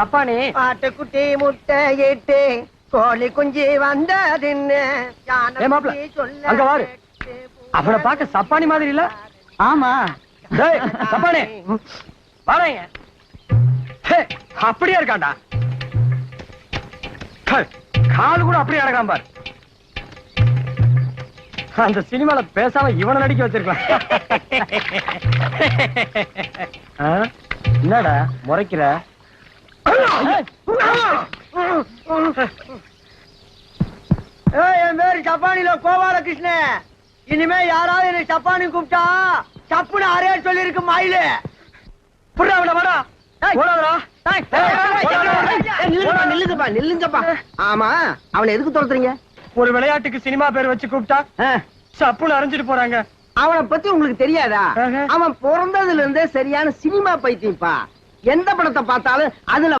சப்பானி ஆட்டுக்குட்டி முட்டை இட்டு கோழி குஞ்சு வந்ததுன்னு அங்க வாரு. அவனை பார்க்க சப்பானி மாதிரி இல்ல? ஆமா. சப்பானி வாங்க. அப்படியே இருக்காண்டா. கால் கூட அப்படியே அடக்காம பாரு. அந்த சினிமால பேசாம இவனை நடிக்க வச்சிருக்கலாம். என்னடா முறைக்கிற? என் பேரு சப்பானில கோபாலகிருஷ்ணன். இனிமே யாராவது என்ன சப்பானி கூப்பிட்டா சப்புன்னு அரே சொல்லி இருக்கு மயிலு. நில்லுங்கப்பா. ஆமா, அவனை எதுக்கு துரத்துறீங்க? ஒரு விளையாட்டுக்கு சினிமா பேர் வச்சு கூப்பிட்டா சப்புன்னு அரைஞ்சிட்டு போறாங்க. அவனை பத்தி உங்களுக்கு தெரியாதா? அவன் பிறந்ததுல இருந்தே சரியான சினிமா பைத்தியப்பா. எந்த படத்தை பார்த்தாலும் அதுல